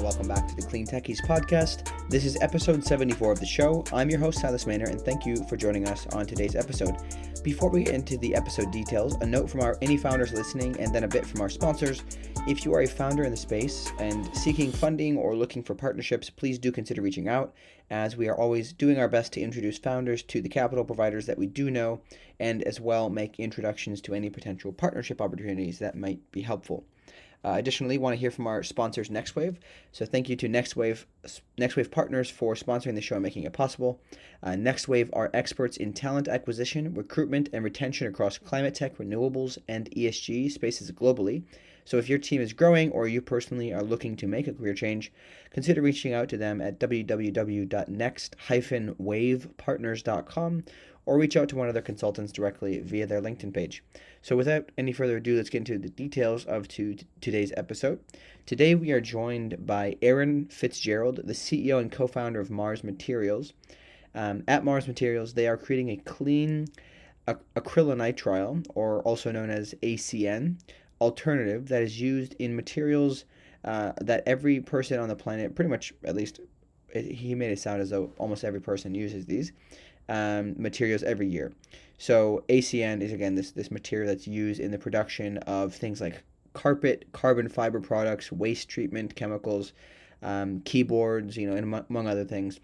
welcome back to the CleanTechies Podcast. This is episode 74 of the show. I'm your host, Silas Maynor, and thank you for joining us on today's episode. Before we get into the episode details, a note from any founders listening, and then a bit from our sponsors. If you are a founder in the space and seeking funding or looking for partnerships, please do consider reaching out, as we are always doing our best to introduce founders to the capital providers that we do know, and as well make introductions to any potential partnership opportunities that might be helpful. Additionally, want to hear from our sponsors, NextWave. So thank you to NextWave partners for sponsoring the show and making it possible. NextWave are experts in talent acquisition, recruitment, and retention across climate tech, renewables, and ESG spaces globally. So if your team is growing or you personally are looking to make a career change, consider reaching out to them at www.next-wavepartners.com or reach out to one of their consultants directly via their LinkedIn page. So without any further ado, let's get into the details of today's episode. Today we are joined by Aaron Fitzgerald, the CEO and co-founder of Mars Materials. At Mars Materials, they are creating a clean acrylonitrile, or also known as ACN, alternative that is used in materials that every person on the planet, pretty much, at least he made it sound as though almost every person uses these materials every year. So ACN is, again, this material that's used in the production of things like carpet, carbon fiber products, waste treatment chemicals, keyboards, and among other things.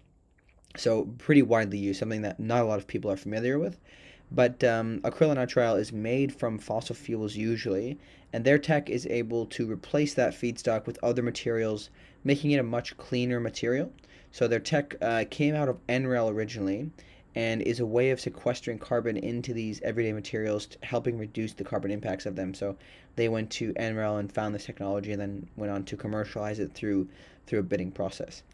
So pretty widely used, something that not a lot of people are familiar with. But acrylonitrile is made from fossil fuels usually, and their tech is able to replace that feedstock with other materials, making it a much cleaner material. So their tech came out of NREL originally, and is a way of sequestering carbon into these everyday materials, helping reduce the carbon impacts of them. So they went to NREL and found this technology, and then went on to commercialize it through a bidding process.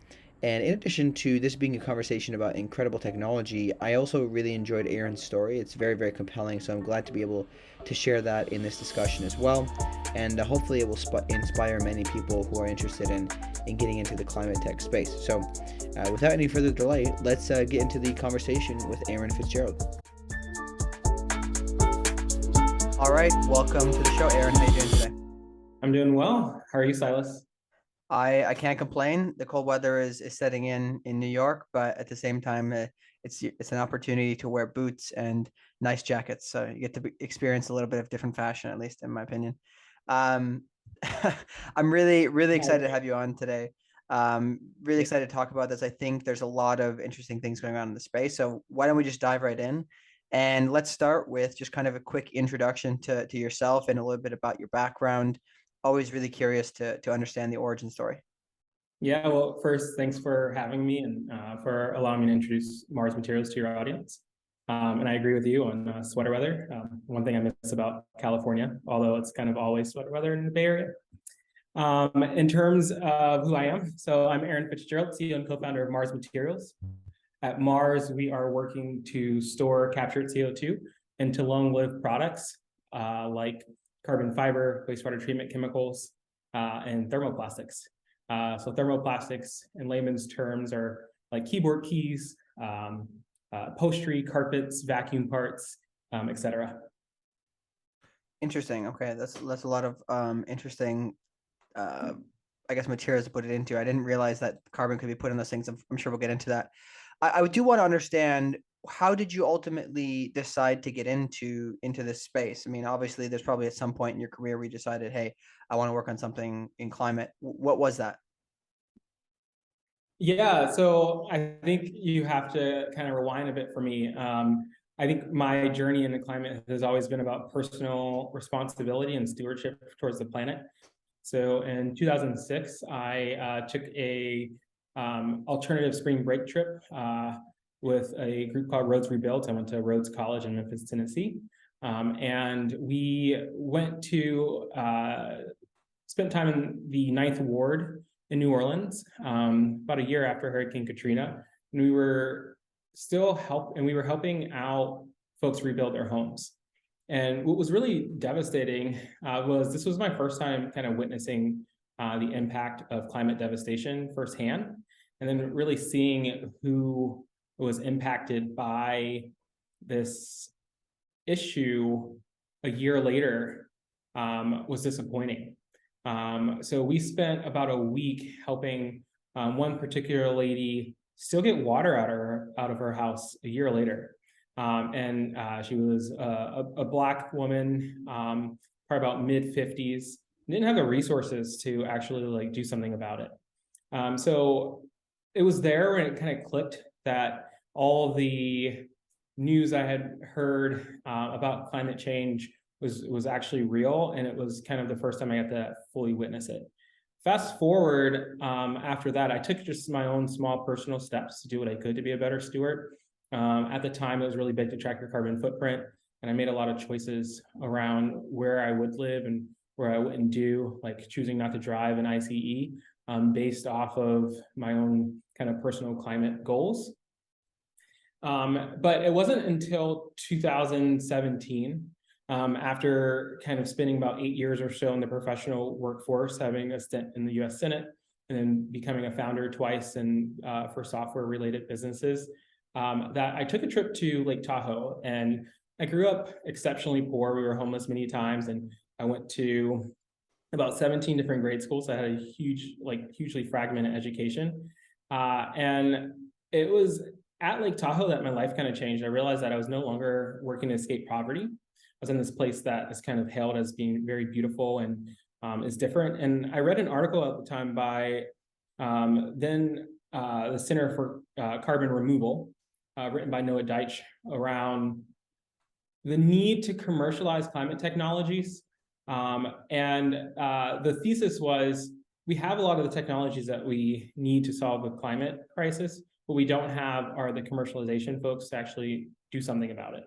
And in addition to this being a conversation about incredible technology, I also really enjoyed Aaron's story. It's very, very compelling, so I'm glad to be able to share that in this discussion as well. And hopefully it will inspire many people who are interested in getting into the climate tech space. So without any further delay, let's get into the conversation with Aaron Fitzgerald. All right, welcome to the show, Aaron. How are you doing today? I'm doing well. How are you, Silas? I can't complain. The cold weather is setting in New York, but at the same time, it's an opportunity to wear boots and nice jackets. So you get to experience a little bit of different fashion, at least in my opinion. I'm really, really excited to have you on today. Really excited to talk about this. I think there's a lot of interesting things going on in the space. So why don't we just dive right in? And let's start with just kind of a quick introduction to yourself and a little bit about your background. Always really curious to understand the origin story. Yeah, well, first, thanks for having me and for allowing me to introduce Mars Materials to your audience. And I agree with you on sweater weather. One thing I miss about California, although it's kind of always sweater weather in the Bay Area. In terms of who I am, so I'm Aaron Fitzgerald, CEO and co-founder of Mars Materials. At Mars, we are working to store captured CO2 into long-lived products like carbon fiber, wastewater treatment chemicals, and thermoplastics. So thermoplastics, in layman's terms, are like keyboard keys, upholstery, carpets, vacuum parts, etc. Interesting. Okay, that's a lot of interesting, I guess, materials to put it into. I didn't realize that carbon could be put in those things. I'm sure we'll get into that. I do want to understand, how did you ultimately decide to get into this space? I mean, obviously, there's probably at some point in your career where you decided, hey, I want to work on something in climate. What was that? Yeah, so I think you have to kind of rewind a bit for me. I think my journey in the climate has always been about personal responsibility and stewardship towards the planet. So in 2006, I took a alternative spring break trip with a group called Roads Rebuilt. I went to Rhodes College in Memphis, Tennessee. And we went to spent time in the Ninth Ward in New Orleans about a year after Hurricane Katrina. And we were helping out folks rebuild their homes. And what was really devastating was this was my first time kind of witnessing the impact of climate devastation firsthand, and then really seeing who was impacted by this issue a year later was disappointing. So we spent about a week helping one particular lady still get water out of her house a year later. And she was a Black woman, probably about mid-50s, didn't have the resources to actually like do something about it. So it was there when it kind of clicked that all the news I had heard about climate change was actually real, and it was kind of the first time I got to fully witness it. Fast forward, after that, I took just my own small personal steps to do what I could to be a better steward. At the time, it was really big to track your carbon footprint, and I made a lot of choices around where I would live and where I wouldn't do, like choosing not to drive an ICE, based off of my own kind of personal climate goals. But it wasn't until 2017, after kind of spending about 8 years or so in the professional workforce, having a stint in the US Senate, and then becoming a founder twice and for software-related businesses, that I took a trip to Lake Tahoe. And I grew up exceptionally poor. We were homeless many times, and I went to about 17 different grade schools. So I had a hugely fragmented education. And it was at Lake Tahoe that my life kind of changed. I realized that I was no longer working to escape poverty. I was in this place that is kind of hailed as being very beautiful and is different. And I read an article at the time by the Center for Carbon Removal, written by Noah Deitch, around the need to commercialize climate technologies. The thesis was, we have a lot of the technologies that we need to solve the climate crisis. What we don't have are the commercialization folks to actually do something about it.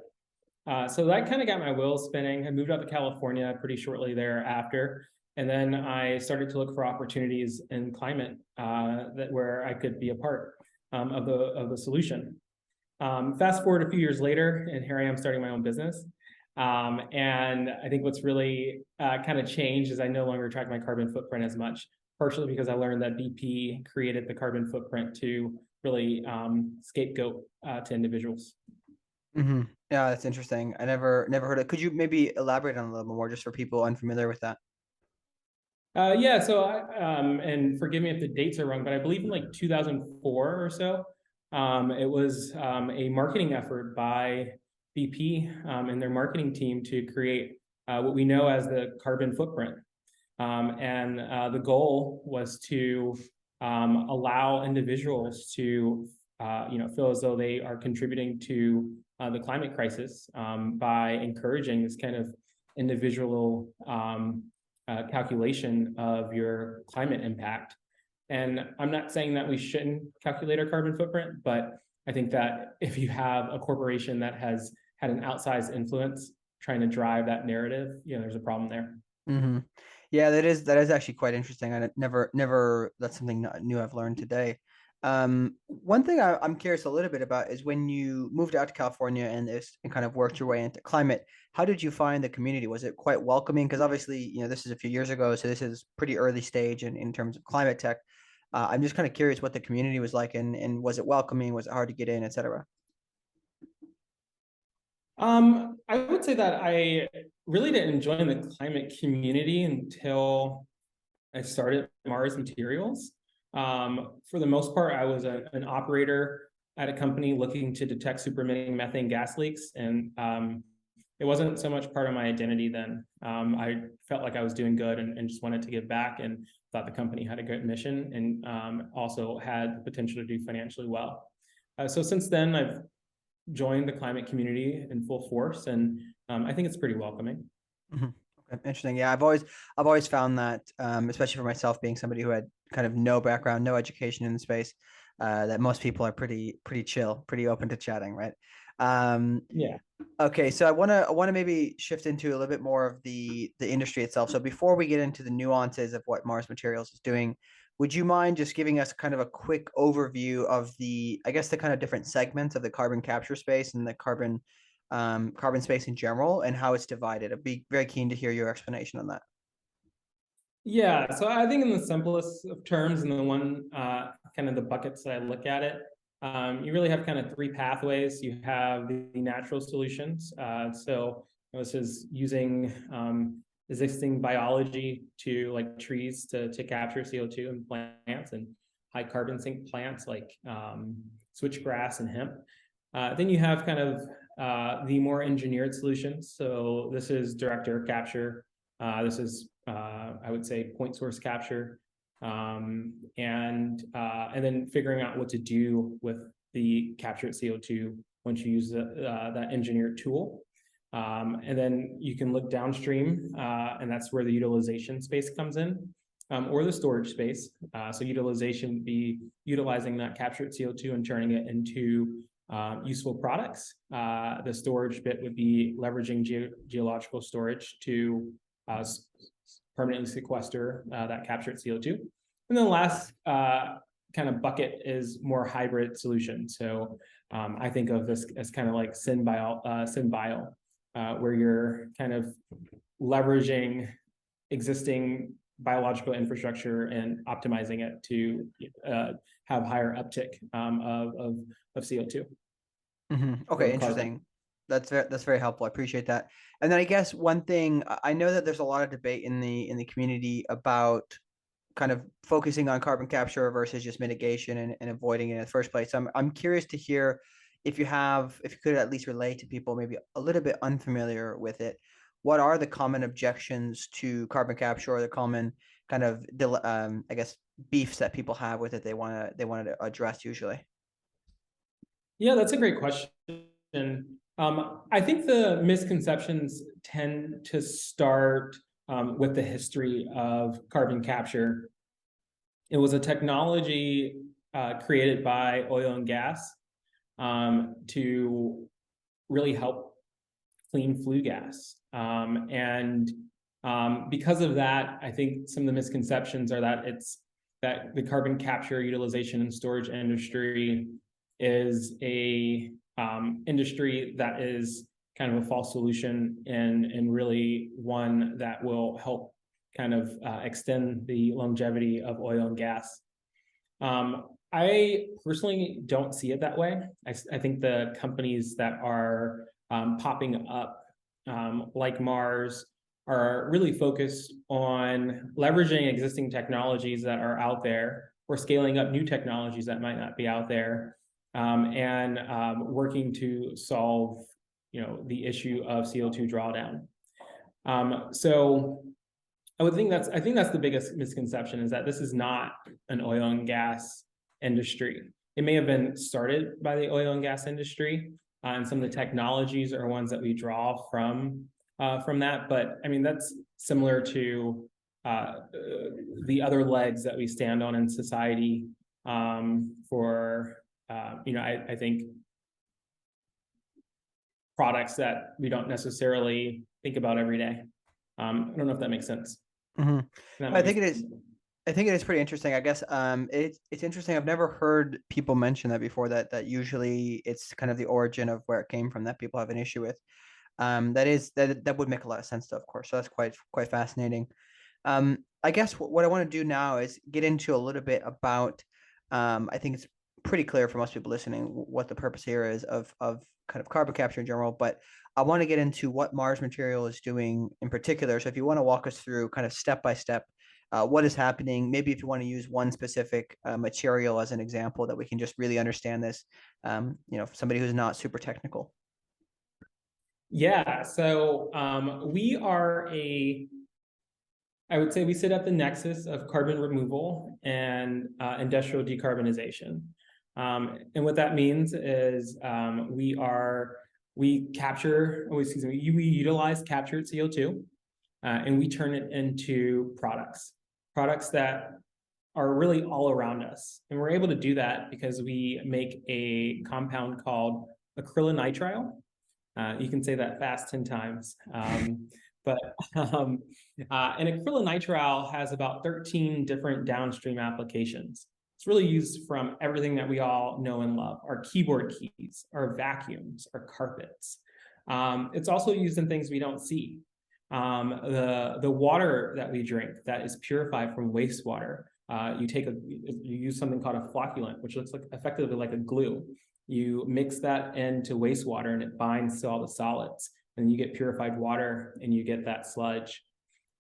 So that kind of got my wheels spinning. I moved out to California pretty shortly thereafter. And then I started to look for opportunities in climate where I could be a part of the solution. Fast forward a few years later, and here I am starting my own business. And I think what's really kind of changed is I no longer track my carbon footprint as much, partially because I learned that BP created the carbon footprint to really scapegoat to individuals. Mm-hmm. Yeah, that's interesting. I never heard it. Could you maybe elaborate on a little more, just for people unfamiliar with that? Yeah, so and forgive me if the dates are wrong, but I believe in like 2004 or so, it was a marketing effort by BP and their marketing team to create what we know as the carbon footprint. The goal was to allow individuals to feel as though they are contributing to the climate crisis by encouraging this kind of individual calculation of your climate impact. And I'm not saying that we shouldn't calculate our carbon footprint, but I think that if you have a corporation that has had an outsized influence trying to drive that narrative, there's a problem there. Mm-hmm. Yeah, that is actually quite interesting. I never that's something new I've learned today. One thing I'm curious a little bit about is when you moved out to California and kind of worked your way into climate, how did you find the community? Was it quite welcoming? Because obviously, this is a few years ago, so this is pretty early stage in terms of climate tech. I'm just kind of curious what the community was like, and was it welcoming? Was it hard to get in, etc.? I would say that I really didn't join the climate community until I started Mars Materials. For the most part, I was an operator at a company looking to detect superemitting methane gas leaks, and it wasn't so much part of my identity then. I felt like I was doing good and just wanted to give back, and thought the company had a great mission and also had the potential to do financially well. So since then, I've joined the climate community in full force, and I think it's pretty welcoming. Mm-hmm. Okay, interesting. Yeah, I've always found that, especially for myself, being somebody who had kind of no background, no education in the space, that most people are pretty chill, pretty open to chatting, right? Yeah. Okay, so I wanna maybe shift into a little bit more of the industry itself. So before we get into the nuances of what Mars Materials is doing, would you mind just giving us kind of a quick overview of the kind of different segments of the carbon capture space and the carbon space in general, and how it's divided? I'd be very keen to hear your explanation on that. Yeah, so I think in the simplest of terms, and the one kind of the buckets that I look at it, you really have kind of three pathways. You have the natural solutions. So this is using existing biology to like trees to capture CO2 in plants and high carbon sink plants like switchgrass and hemp. Then you have kind of the more engineered solutions. So this is direct air capture. This is, I would say, point source capture. And then figuring out what to do with the captured CO2 once you use that engineered tool. And then you can look downstream, and that's where the utilization space comes in, or the storage space. So utilization would be utilizing that captured CO2 and turning it into useful products. The storage bit would be leveraging geological storage to permanently sequester that captured CO2. And then the last kind of bucket is more hybrid solutions. So I think of this as kind of like synbio, where you're kind of leveraging existing biological infrastructure and optimizing it to have higher uptick of CO2. Mm-hmm. Okay, interesting. That's very helpful. I appreciate that. And then I guess one thing, I know that there's a lot of debate in the community about kind of focusing on carbon capture versus just mitigation and avoiding it in the first place. I'm curious to hear if you could at least relate to people maybe a little bit unfamiliar with it. What are the common objections to carbon capture, or the common kind of I guess beefs that people have with it they want to address usually? Yeah, that's a great question. I think the misconceptions tend to start with the history of carbon capture. It was a technology created by oil and gas to really help clean flue gas. Because of that, I think some of the misconceptions are that the carbon capture, utilization, and storage industry is a industry that is kind of a false solution and really one that will help kind of extend the longevity of oil and gas. I personally don't see it that way. I think the companies that are popping up like Mars are really focused on leveraging existing technologies that are out there or scaling up new technologies that might not be out there, and working to solve, the issue of CO2 drawdown. So I think that's the biggest misconception, is that this is not an oil and gas industry. It may have been started by the oil and gas industry, and some of the technologies are ones that we draw from that. But I mean, that's similar to the other legs that we stand on in society for, I think products that we don't necessarily think about every day. I don't know if that makes sense. Mm-hmm. I think it is. I think it is pretty interesting. I guess it's interesting. I've never heard people mention that before. That usually it's kind of the origin of where it came from that people have an issue with. That would make a lot of sense, though, of course. So that's quite fascinating. I guess what I want to do now is get into a little bit about. I think it's pretty clear for most people listening what the purpose here is of kind of carbon capture in general, but I want to get into what Mars Material is doing in particular. So if you want to walk us through kind of step by step what is happening, maybe if you want to use one specific material as an example that we can just really understand this, for somebody who's not super technical. Yeah, so I would say we sit at the nexus of carbon removal and industrial decarbonization. And what that means is we utilize captured CO2 and we turn it into products that are really all around us. And we're able to do that because we make a compound called acrylonitrile. You can say that fast 10 times. And acrylonitrile has about 13 different downstream applications. It's really used from everything that we all know and love: our keyboard keys, our vacuums, our carpets. It's also used in things we don't see. The water that we drink that is purified from wastewater. You use something called a flocculant, which looks effectively like a glue. You mix that into wastewater and it binds to all the solids, and you get purified water and you get that sludge.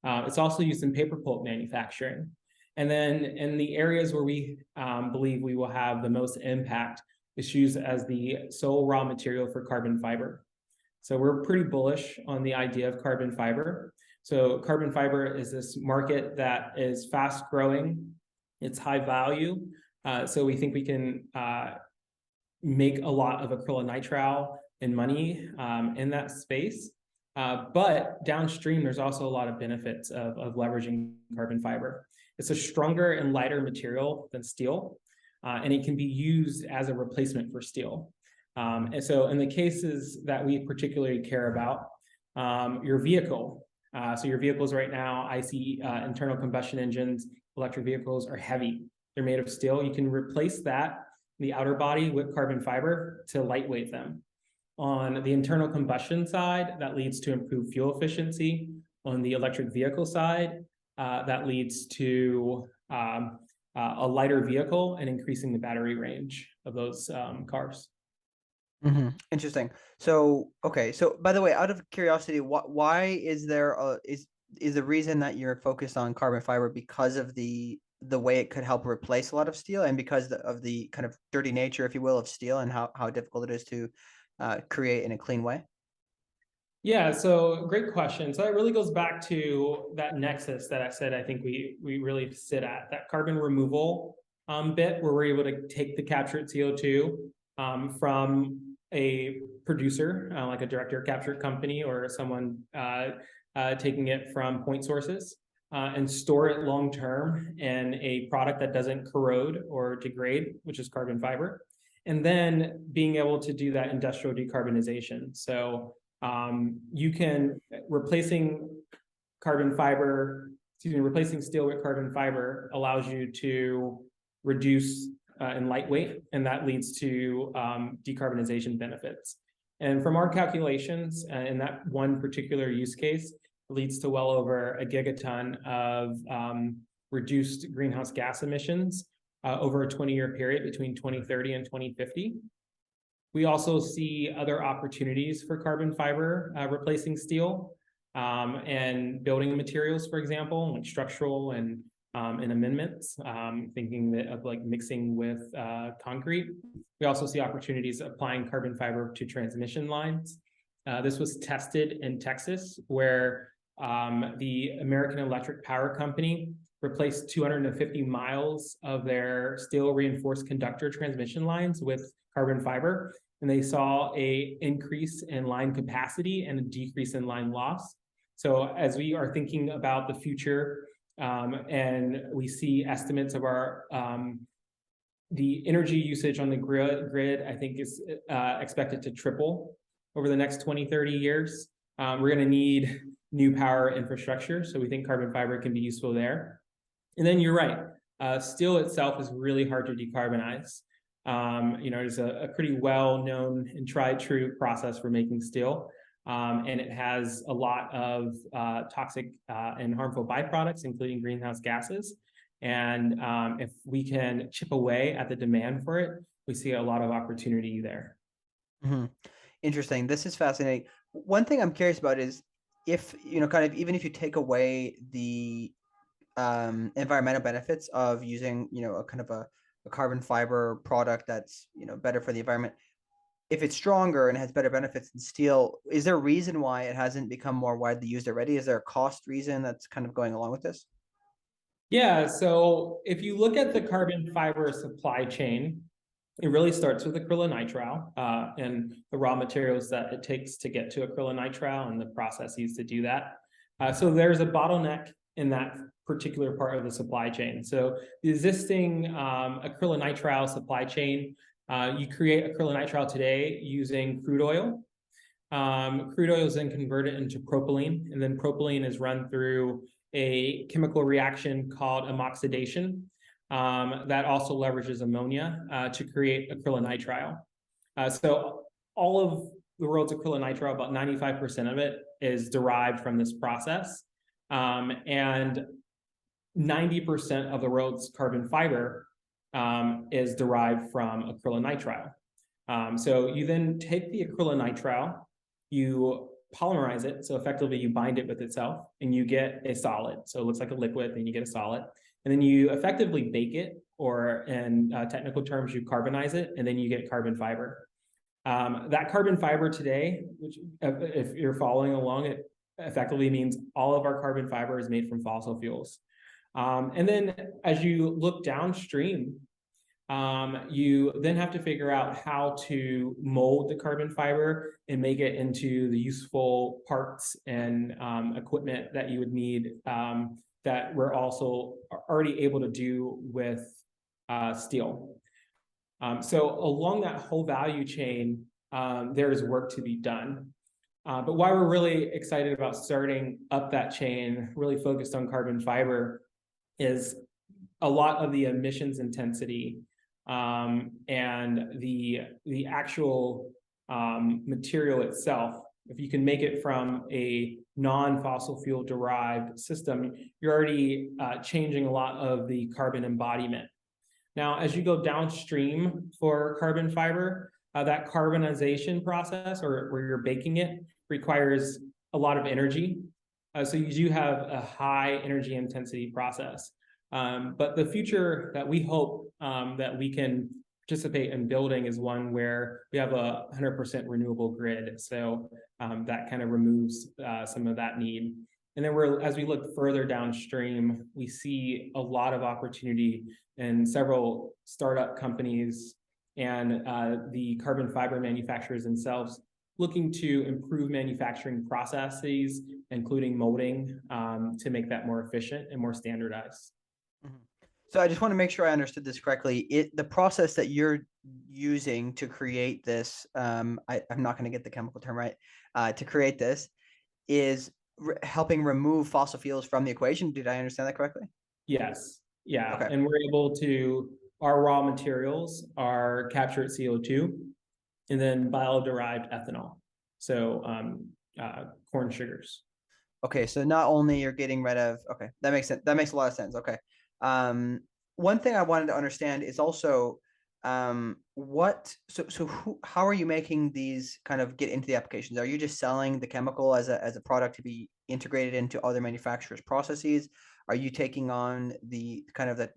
It's also used in paper pulp manufacturing. And then in the areas where we believe we will have the most impact, it's used as the sole raw material for carbon fiber. So we're pretty bullish on the idea of carbon fiber. So carbon fiber is this market that is fast growing. It's high value. So we think we can make a lot of acrylonitrile and money in that space. But downstream, there's also a lot of benefits of leveraging carbon fiber. It's a stronger and lighter material than steel, and it can be used as a replacement for steel. And so in the cases that we particularly care about, your vehicle, so your vehicles right now, ICE, internal combustion engines, electric vehicles are heavy. They're made of steel. You can replace that, the outer body, with carbon fiber to lightweight them. On the internal combustion side, that leads to improved fuel efficiency. On the electric vehicle side, that leads to a lighter vehicle and increasing the battery range of those cars. Mm-hmm. Interesting. So, okay. So, by the way, out of curiosity, why is there is the reason that you're focused on carbon fiber because of the way it could help replace a lot of steel, and because of the kind of dirty nature, if you will, of steel, and how difficult it is to create in a clean way? Yeah, so great question. So it really goes back to that nexus that I said I think we really sit at, that carbon removal bit, where we're able to take the captured CO2 from a producer, like a direct air capture company or someone taking it from point sources, and store it long term in a product that doesn't corrode or degrade, which is carbon fiber. And then being able to do that industrial decarbonization. So you can, replacing steel with carbon fiber allows you to reduce and lightweight, and that leads to decarbonization benefits. And from our calculations, in that one particular use case, leads to well over a gigaton of reduced greenhouse gas emissions over a 20-year period between 2030 and 2050. We also see other opportunities for carbon fiber replacing steel and building materials, for example, like structural and amendments, thinking of like mixing with concrete. We also see opportunities applying carbon fiber to transmission lines. This was tested in Texas, where the American Electric Power Company replaced 250 miles of their steel reinforced conductor transmission lines with carbon fiber, and they saw an increase in line capacity and a decrease in line loss. So as we are thinking about the future, and we see estimates of our the energy usage on the grid, I think is expected to triple over the next 20, 30 years. We're going to need new power infrastructure, so we think carbon fiber can be useful there. And then you're right, steel itself is really hard to decarbonize. There's a pretty well-known and tried-true process for making steel, and it has a lot of toxic and harmful byproducts, including greenhouse gases. And if we can chip away at the demand for it, we see a lot of opportunity there. Mm-hmm. Interesting. This is fascinating. One thing I'm curious about is if, kind of, even if you take away the environmental benefits of using, a kind of a carbon fiber product that's, better for the environment, if it's stronger and has better benefits than steel, is there a reason why it hasn't become more widely used already? Is there a cost reason that's kind of going along with this? Yeah, so if you look at the carbon fiber supply chain, it really starts with acrylonitrile and the raw materials that it takes to get to acrylonitrile and the processes to do that. So there's a bottleneck in that particular part of the supply chain. So the existing acrylonitrile supply chain, you create acrylonitrile today using crude oil. Crude oil is then converted into propylene, and then propylene is run through a chemical reaction called amoxidation that also leverages ammonia to create acrylonitrile. So all of the world's acrylonitrile, about 95% of it, is derived from this process. And 90% of the world's carbon fiber is derived from acrylonitrile. So you then take the acrylonitrile, you polymerize it. So effectively you bind it with itself and you get a solid. So it looks like a liquid, then you get a solid. And then you effectively bake it, or in technical terms, you carbonize it, and then you get carbon fiber. That carbon fiber today, which if you're following along, it effectively means all of our carbon fiber is made from fossil fuels. And then as you look downstream, you then have to figure out how to mold the carbon fiber and make it into the useful parts and equipment that you would need, that we're also already able to do with steel. So along that whole value chain, there is work to be done. But why we're really excited about starting up that chain, really focused on carbon fiber, is a lot of the emissions intensity and the actual material itself. If you can make it from a non-fossil fuel derived system, you're already changing a lot of the carbon embodiment. Now, as you go downstream for carbon fiber, that carbonization process, or where you're baking it, requires a lot of energy. So you do have a high energy intensity process. But the future that we hope that we can participate in building is one where we have a 100% renewable grid. So that kind of removes some of that need. And then as we look further downstream, we see a lot of opportunity in several startup companies and the carbon fiber manufacturers themselves looking to improve manufacturing processes, including molding, to make that more efficient and more standardized. So I just want to make sure I understood this correctly. The process that you're using to create this, I'm not going to get the chemical term right, to create this is helping remove fossil fuels from the equation. Did I understand that correctly? Yes. Yeah. Okay. And we're able to, our raw materials are captured CO2 and then bio-derived ethanol. So corn sugars. Okay. So not only you're getting rid of, okay, that makes sense. That makes a lot of sense. Okay. One thing I wanted to understand is also how are you making these kind of get into the applications? Are you just selling the chemical as a product to be integrated into other manufacturers' processes? Are you taking on the kind of the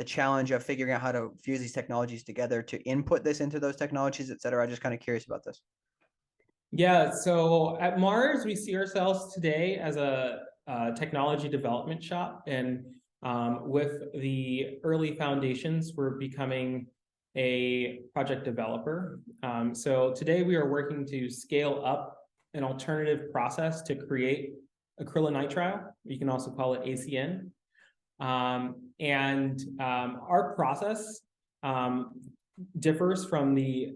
challenge of figuring out how to fuse these technologies together to input this into those technologies, et cetera? I'm just kind of curious about this. Yeah, so at Mars, we see ourselves today as a technology development shop. And with the early foundations, we're becoming a project developer. So today we are working to scale up an alternative process to create acrylonitrile. You can also call it ACN. Our process differs from the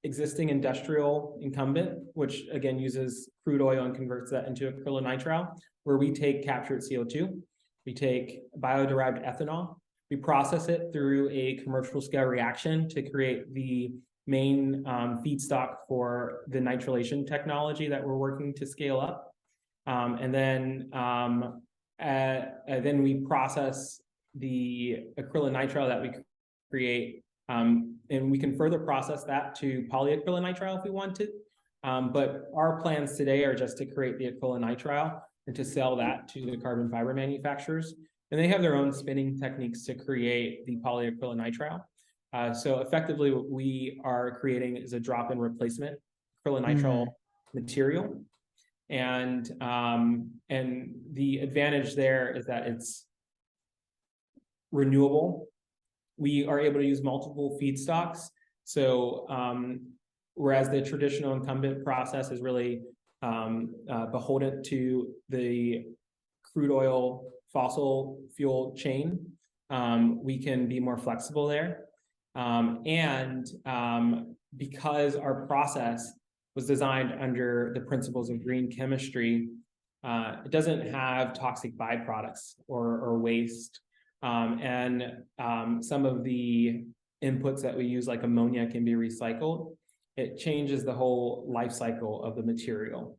existing industrial incumbent, which again uses crude oil and converts that into acrylonitrile, where we take captured CO2, we take bio-derived ethanol, we process it through a commercial scale reaction to create the main feedstock for the nitrilation technology that we're working to scale up. Then we process the acrylonitrile that we create, and we can further process that to polyacrylonitrile if we want to. But our plans today are just to create the acrylonitrile and to sell that to the carbon fiber manufacturers. And they have their own spinning techniques to create the polyacrylonitrile. So effectively what we are creating is a drop-in replacement acrylonitrile material. And the advantage there is that it's renewable. We are able to use multiple feedstocks. So whereas the traditional incumbent process is really beholden to the crude oil fossil fuel chain, we can be more flexible there. Because our process was designed under the principles of green chemistry, it doesn't have toxic byproducts or waste. Some of the inputs that we use, like ammonia, can be recycled. It changes the whole life cycle of the material.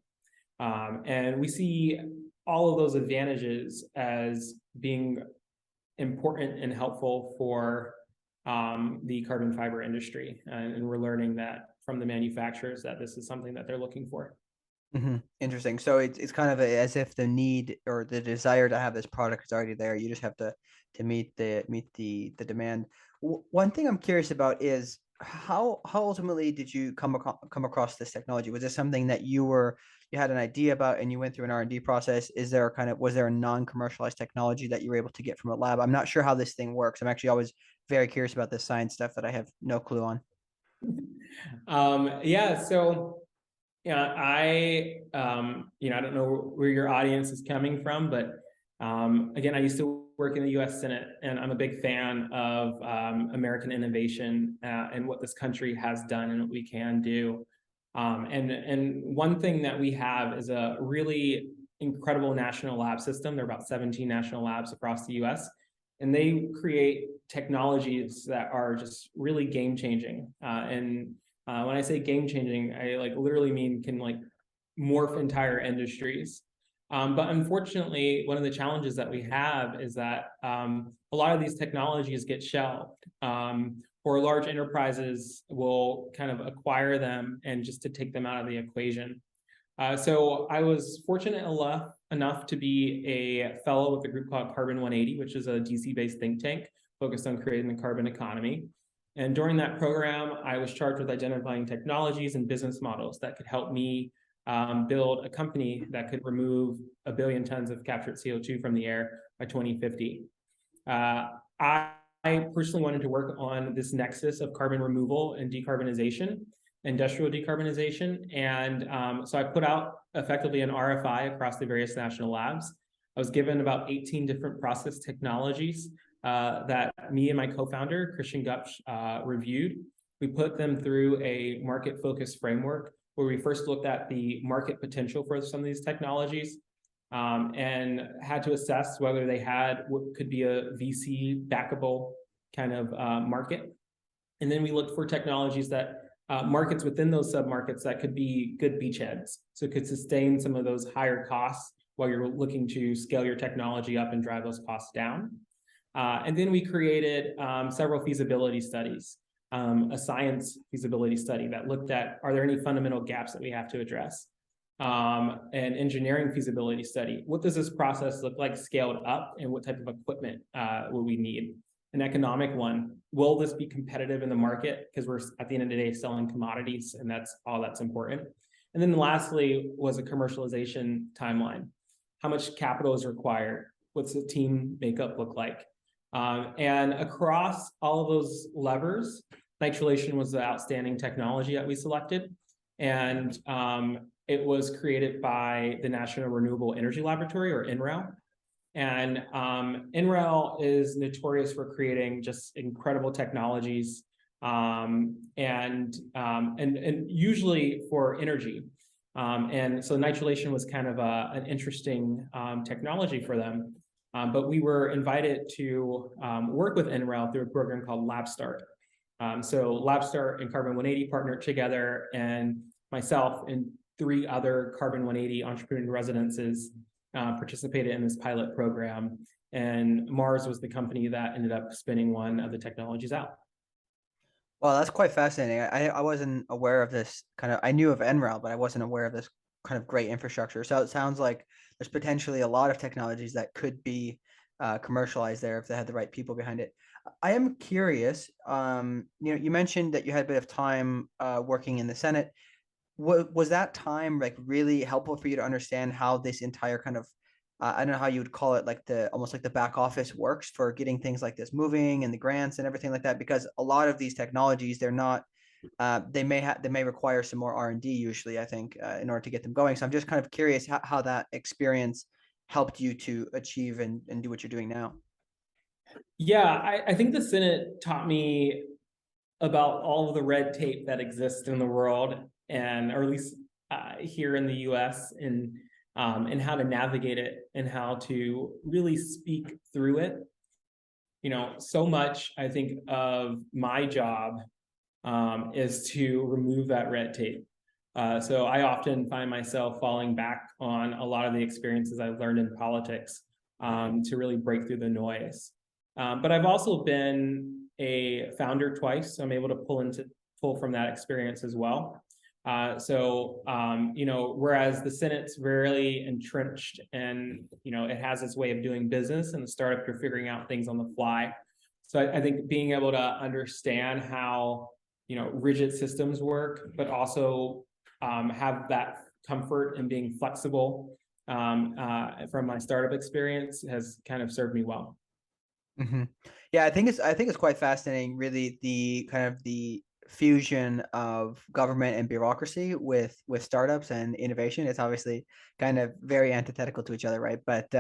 And we see all of those advantages as being important and helpful for the carbon fiber industry. And we're learning that from the manufacturers that this is something that they're looking for. Interesting. So it's kind of as if the need or the desire to have this product is already there. You just have to meet the demand. One thing I'm curious about is how ultimately did you come across this technology? Was this something that you had an idea about and you went through an R&D process? Was there a non-commercialized technology that you were able to get from a lab? I'm not sure how this thing works. I'm actually always very curious about this science stuff that I have no clue on. Yeah, so yeah, I don't know where your audience is coming from, but again, I used to work in the U.S. Senate, and I'm a big fan of American innovation and what this country has done and what we can do. And one thing that we have is a really incredible national lab system. There are about 17 national labs across the U.S., and they create technologies that are just really game changing. And when I say game changing, I like literally mean can like morph entire industries. But unfortunately, one of the challenges that we have is that a lot of these technologies get shelved, or large enterprises will kind of acquire them and just to take them out of the equation. So I was fortunate enough to be a fellow with a group called Carbon 180, which is a DC-based think tank focused on creating the carbon economy. And during that program, I was charged with identifying technologies and business models that could help me build a company that could remove 1 billion tons of captured CO2 from the air by 2050. I personally wanted to work on this nexus of carbon removal and decarbonization, industrial decarbonization. And so I put out effectively an RFI across the various national labs. I was given about 18 different process technologies that me and my co-founder, Christian Gupsh, reviewed. We put them through a market-focused framework where we first looked at the market potential for some of these technologies and had to assess whether they had what could be a VC backable kind of market. And then we looked for technologies that markets within those submarkets that could be good beachheads. So it could sustain some of those higher costs while you're looking to scale your technology up and drive those costs down. And then we created several feasibility studies, a science feasibility study that looked at, are there any fundamental gaps that we have to address? An engineering feasibility study. What does this process look like scaled up, and what type of equipment will we need? An economic one, will this be competitive in the market? Because we're at the end of the day selling commodities, and that's all that's important. And then lastly was a commercialization timeline. How much capital is required? What's the team makeup look like? And across all of those levers, nitrilation was the outstanding technology that we selected. And it was created by the National Renewable Energy Laboratory, or NREL. And NREL is notorious for creating just incredible technologies, and usually for energy. And so nitrilation was kind of an interesting technology for them. But we were invited to work with NREL through a program called LabStart. So LabStart and Carbon 180 partnered together, and myself and 3 other Carbon 180 entrepreneur in residences participated in this pilot program. And Mars was the company that ended up spinning one of the technologies out. Well, that's quite fascinating. I wasn't aware of this I knew of NREL, but I wasn't aware of this kind of great infrastructure. So it sounds like there's potentially a lot of technologies that could be commercialized there if they had the right people behind it. I am curious, you mentioned that you had a bit of time working in the Senate. Was that time like really helpful for you to understand how this entire kind of I don't know how you would call it, like almost like the back office works for getting things like this moving and the grants and everything like that? Because a lot of these technologies, they're not they may require some more R&D usually, I think, in order to get them going. So I'm just kind of curious how that experience helped you to achieve and do what you're doing now. Yeah, I think the Senate taught me about all of the red tape that exists in the world, and or at least here in the U.S. and how to navigate it and how to really speak through it. So much I think of my job is to remove that red tape. So I often find myself falling back on a lot of the experiences I've learned in politics to really break through the noise. But I've also been a founder twice, so I'm able to pull from that experience as well. Whereas the Senate's really entrenched and, it has its way of doing business, and the startup, you're figuring out things on the fly. So I think being able to understand how, rigid systems work, but also have that comfort in being flexible from my startup experience has kind of served me well. Mm-hmm. Yeah, I think it's quite fascinating, really, the kind of the fusion of government and bureaucracy with startups and innovation. It's obviously kind of very antithetical to each other, right? But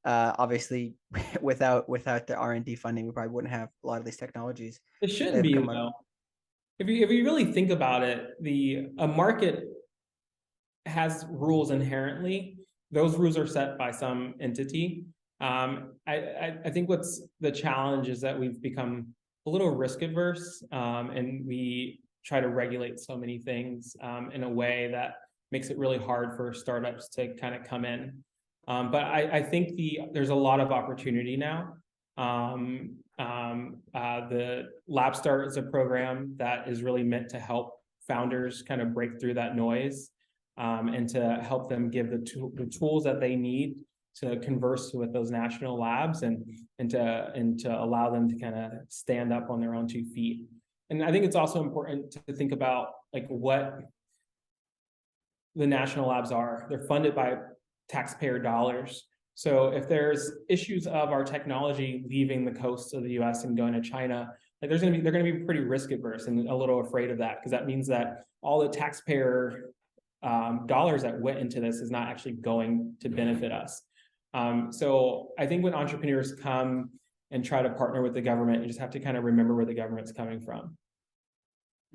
obviously, without the R&D funding, we probably wouldn't have a lot of these technologies It that shouldn't have be, come out. though. If you really think about it, a market has rules inherently. Those rules are set by some entity. I think what's the challenge is that we've become a little risk adverse, and we try to regulate so many things in a way that makes it really hard for startups to kind of come in. But I think there's a lot of opportunity now. The Lab Start is a program that is really meant to help founders kind of break through that noise, and to help them give the tools that they need to converse with those national labs, and to allow them to kind of stand up on their own 2 feet. And I think it's also important to think about like what the national labs are. They're funded by taxpayer dollars. So if there's issues of our technology leaving the coast of the US and going to China, like they're going to be pretty risk adverse and a little afraid of that, because that means that all the taxpayer dollars that went into this is not actually going to benefit us. So I think when entrepreneurs come and try to partner with the government, you just have to kind of remember where the government's coming from.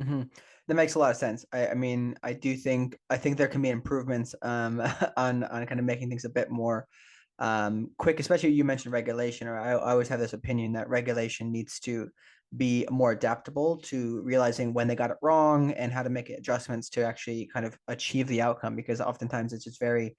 Mm-hmm. That makes a lot of sense. I mean, I think there can be improvements on kind of making things a bit more quick, especially you mentioned regulation, or I always have this opinion that regulation needs to be more adaptable to realizing when they got it wrong and how to make adjustments to actually kind of achieve the outcome, because oftentimes it's just very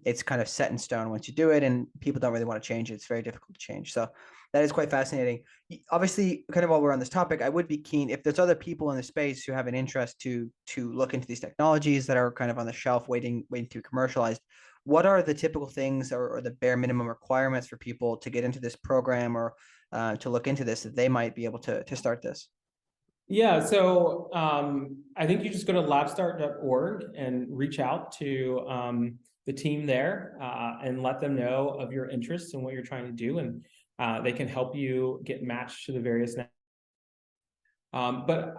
it's kind of set in stone once you do it, and people don't really want to change it. It's very difficult to change. So that is quite fascinating. Obviously, kind of while we're on this topic, I would be keen if there's other people in the space who have an interest to look into these technologies that are kind of on the shelf waiting to be commercialized. What are the typical things, or the bare minimum requirements for people to get into this program, or to look into this, that they might be able to start this? Yeah, so I think you just go to labstart.org and reach out to the team there, and let them know of your interests and what you're trying to do, and they can help you get matched to the various. But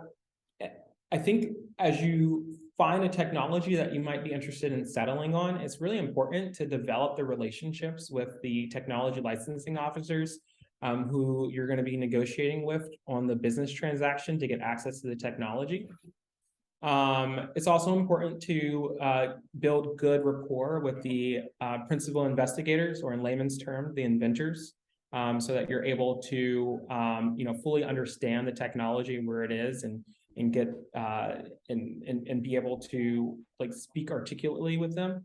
I think as you find a technology that you might be interested in settling on, it's really important to develop the relationships with the technology licensing officers, who you're going to be negotiating with on the business transaction to get access to the technology. It's also important to build good rapport with the principal investigators, or in layman's term, the inventors, so that you're able to fully understand the technology and where it is, and get and be able to like speak articulately with them.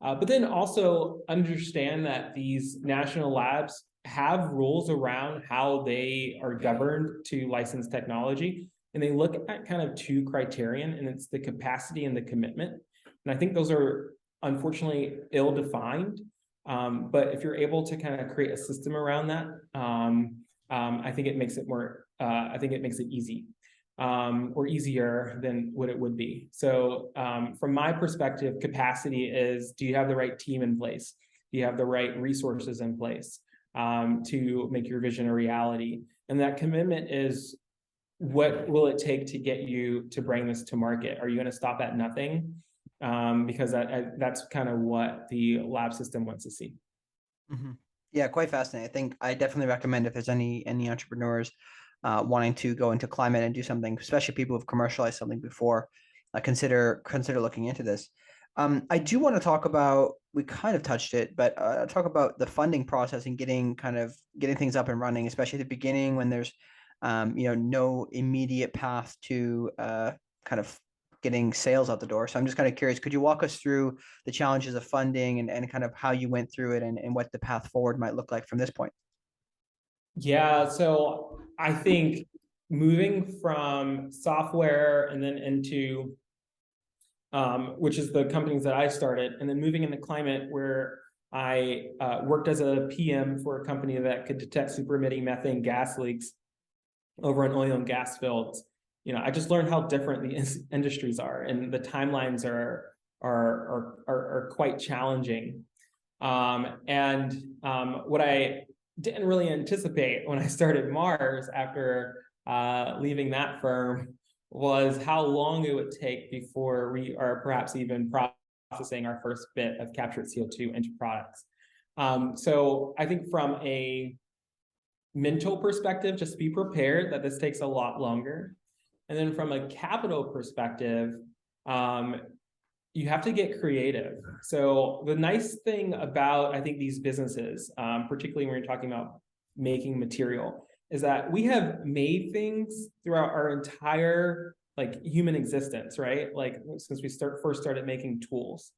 But then also understand that these national labs have rules around how they are governed to license technology. And they look at kind of 2 criterion, and it's the capacity and the commitment. And I think those are unfortunately ill-defined. But if you're able to kind of create a system around that, I think it makes it more, I think it makes it easy, or easier than what it would be. So from my perspective, capacity is, do you have the right team in place? Do you have the right resources in place to make your vision a reality? And that commitment is, what will it take to get you to bring this to market? Are you going to stop at nothing? Because that's kind of what the lab system wants to see. Mm-hmm. Yeah, quite fascinating. I think I definitely recommend, if there's any entrepreneurs wanting to go into climate and do something, especially people who've commercialized something before, consider looking into this. I do want to talk about, we kind of touched it, but talk about the funding process and getting things up and running, especially at the beginning when there's no immediate path to kind of getting sales out the door. So I'm just kind of curious, could you walk us through the challenges of funding, and kind of how you went through it, and what the path forward might look like from this point? Yeah, so I think moving from software and then into which is the companies that I started, and then moving into climate, where I worked as a PM for a company that could detect super-emitting methane gas leaks over in oil and gas fields. I just learned how different the industries are, and the timelines are quite challenging. What I didn't really anticipate when I started Mars after leaving that firm was how long it would take before we are perhaps even processing our first bit of captured CO2 into products. So I think from a mental perspective, just be prepared that this takes a lot longer. And then from a capital perspective, you have to get creative. So the nice thing about, I think, these businesses, particularly when you're talking about making material, is that we have made things throughout our entire human existence, right? Like since we first started making tools.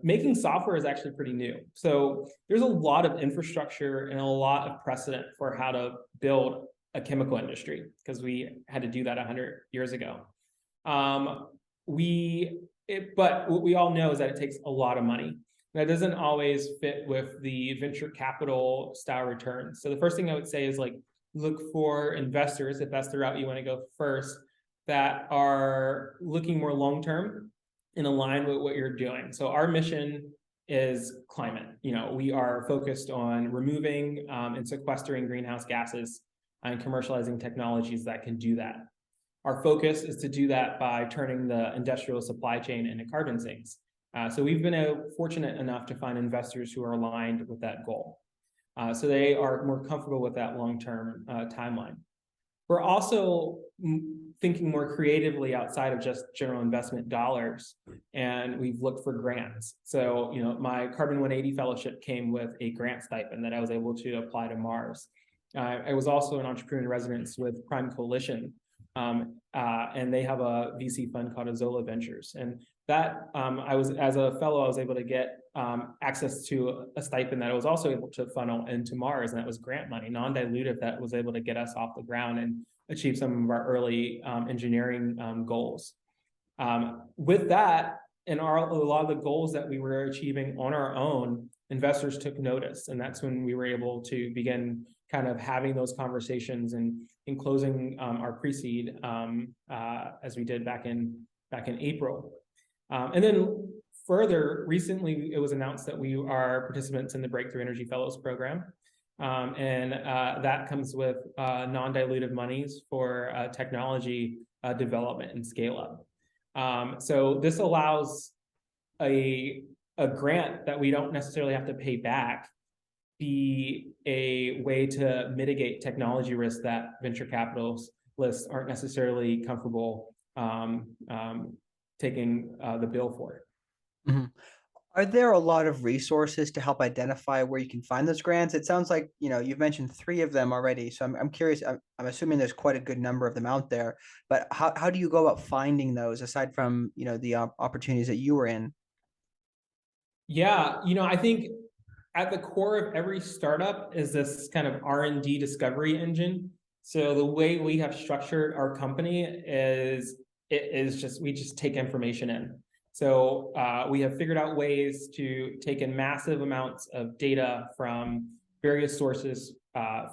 Making software is actually pretty new. So there's a lot of infrastructure and a lot of precedent for how to build a chemical industry, because we had to do that 100 years ago. But what we all know is that it takes a lot of money. That doesn't always fit with the venture capital style returns. So the first thing I would say is look for investors, if that's the route you want to go first, that are looking more long-term and aligned with what you're doing. So our mission is climate. We are focused on removing and sequestering greenhouse gases and commercializing technologies that can do that. Our focus is to do that by turning the industrial supply chain into carbon sinks. So we've been fortunate enough to find investors who are aligned with that goal. So they are more comfortable with that long-term timeline. We're also thinking more creatively outside of just general investment dollars, and we've looked for grants. So, my Carbon 180 fellowship came with a grant stipend that I was able to apply to Mars. I was also an entrepreneur in residence with Prime Coalition, and they have a VC fund called Azola Ventures. And that as a fellow, I was able to get access to a stipend that I was also able to funnel into Mars, and that was grant money, non-dilutive, that was able to get us off the ground and achieve some of our early engineering goals. With that, and a lot of the goals that we were achieving on our own, investors took notice, and that's when we were able to begin kind of having those conversations and in closing our pre-seed as we did back in April. And then further, recently, it was announced that we are participants in the Breakthrough Energy Fellows Program. And that comes with non-dilutive monies for technology development and scale up. So this allows a grant that we don't necessarily have to pay back be a way to mitigate technology risks that venture capitalists aren't necessarily comfortable taking the bill for. Mm-hmm. Are there a lot of resources to help identify where you can find those grants? It sounds like, you've mentioned 3 of them already. So I'm curious, I'm assuming there's quite a good number of them out there, but how do you go about finding those aside from, the opportunities that you were in? Yeah, I think at the core of every startup is this kind of R&D discovery engine. So the way we have structured our company is we just take information in. So we have figured out ways to take in massive amounts of data from various sources,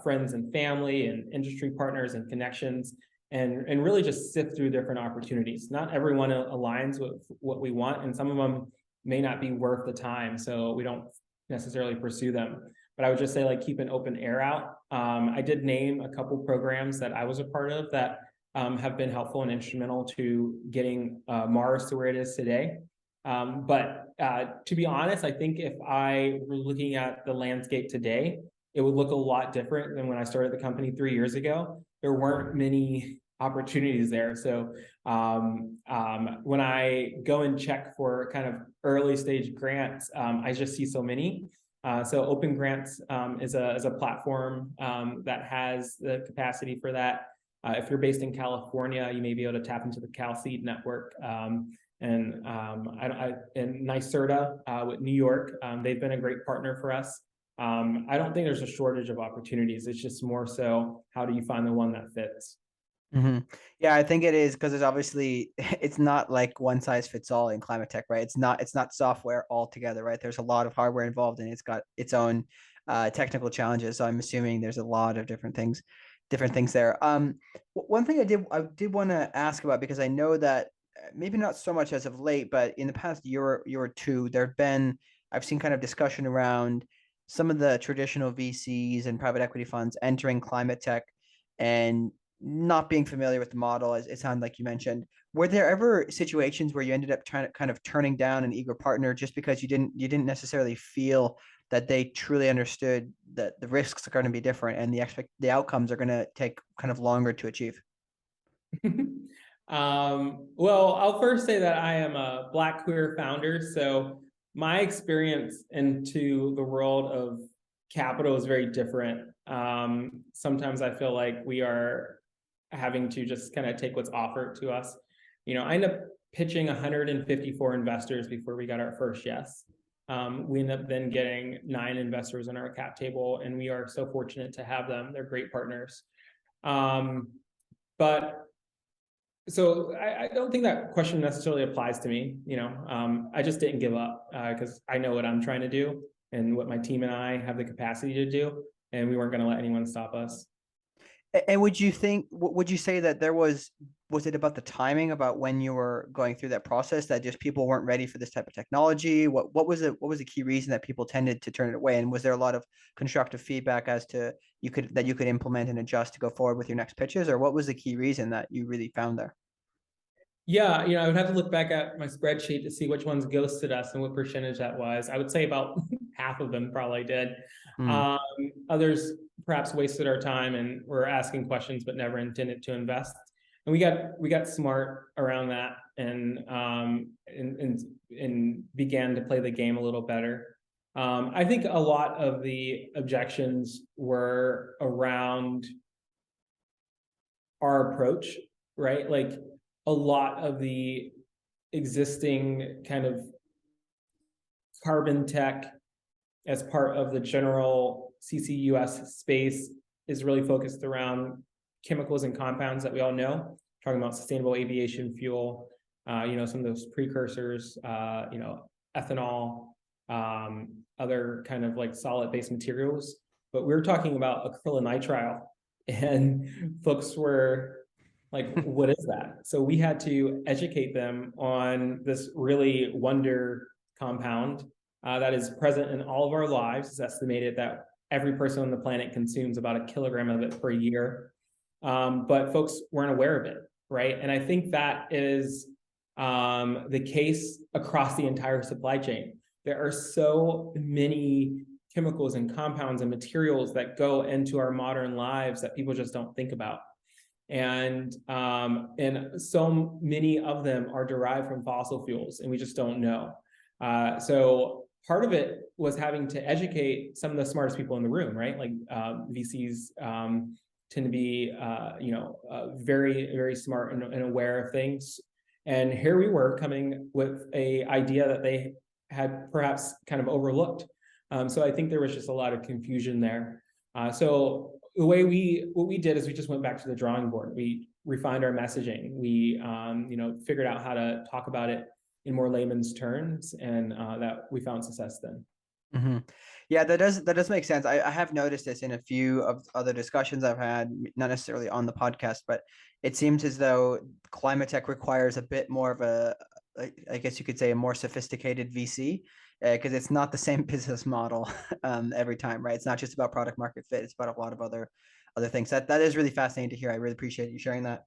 friends and family and industry partners and connections, and really just sift through different opportunities. Not everyone aligns with what we want, and some of them may not be worth the time, so we don't necessarily pursue them. But I would just say keep an open air out. I did name a couple programs that I was a part of that have been helpful and instrumental to getting Mars to where it is today. But to be honest, I think if I were looking at the landscape today, it would look a lot different than when I started the company 3 years ago. There weren't many opportunities there. So when I go and check for kind of early stage grants, I just see so many. So Open Grants is a platform that has the capacity for that. If you're based in California, you may be able to tap into the CalSeed network. And NYSERDA with New York, they've been a great partner for us. I don't think there's a shortage of opportunities. It's just more so, how do you find the one that fits? Hmm. Yeah, I think it is because there's obviously it's not like one size fits all in climate tech, right? It's not software altogether, right? There's a lot of hardware involved and it's got its own technical challenges. So I'm assuming there's a lot of different things there. One thing I did want to ask about because I know that maybe not so much as of late, but in the past year or two, there've been I've seen kind of discussion around some of the traditional VCs and private equity funds entering climate tech and not being familiar with the model, as it sounded like you mentioned. Were there ever situations where you ended up trying to kind of turning down an eager partner just because you didn't necessarily feel that they truly understood that the risks are going to be different and the outcomes are going to take kind of longer to achieve? Well, I'll first say that I am a Black queer founder, so my experience into the world of capital is very different. Sometimes I feel like we are having to just kind of take what's offered to us. I ended up pitching 154 investors before we got our first yes. We ended up then getting 9 investors on our cap table, and we are so fortunate to have them. They're great partners. But so I don't think that question necessarily applies to me. I just didn't give up because I know what I'm trying to do and what my team and I have the capacity to do, and we weren't going to let anyone stop us. And would you say that was it about the timing about when you were going through that process that just people weren't ready for this type of technology? What was the key reason that people tended to turn it away? And was there a lot of constructive feedback as to you could implement and adjust to go forward with your next pitches, or what was the key reason that you really found there? Yeah, I would have to look back at my spreadsheet to see which ones ghosted us and what percentage that was. I would say about half of them probably did. Mm. Um, Others perhaps wasted our time and were asking questions but never intended to invest. And we got smart around that and began to play the game a little better. I think a lot of the objections were around our approach, right? Like a lot of the existing kind of carbon tech as part of the general CCUS space is really focused around chemicals and compounds that we all know, talking about sustainable aviation fuel, some of those precursors, ethanol, other kind of like solid based materials. But we were talking about acrylonitrile, and folks were like, what is that? So we had to educate them on this really wonder compound that is present in all of our lives. It's estimated that every person on the planet consumes about a kilogram of it per year. But folks weren't aware of it, right? And I think that is the case across the entire supply chain. There are so many chemicals and compounds and materials that go into our modern lives that people just don't think about. And so many of them are derived from fossil fuels, and we just don't know. So part of it was having to educate some of the smartest people in the room, right? Like VCs tend to be, very, very smart and aware of things. And here we were coming with a idea that they had perhaps kind of overlooked. So I think there was just a lot of confusion there. So what we did is we just went back to the drawing board. We refined our messaging. We, figured out how to talk about it in more layman's terms, and that we found success then. Mm-hmm. Yeah, that does make sense. I have noticed this in a few of other discussions I've had, not necessarily on the podcast, but it seems as though climate tech requires a bit more of I guess you could say, a more sophisticated VC because it's not the same business model every time, right? It's not just about product market fit; it's about a lot of other things. That is really fascinating to hear. I really appreciate you sharing that.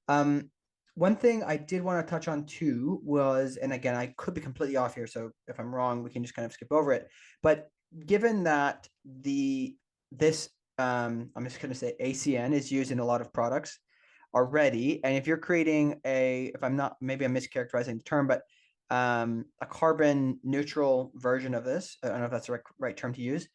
Um, One thing I did want to touch on too was, and again, I could be completely off here, so if I'm wrong, we can just kind of skip over it. But given that this I'm just going to say ACN is used in a lot of products already, and if you're creating if I'm not, maybe I'm mischaracterizing the term, but a carbon neutral version of this, I don't know if that's the right term to use,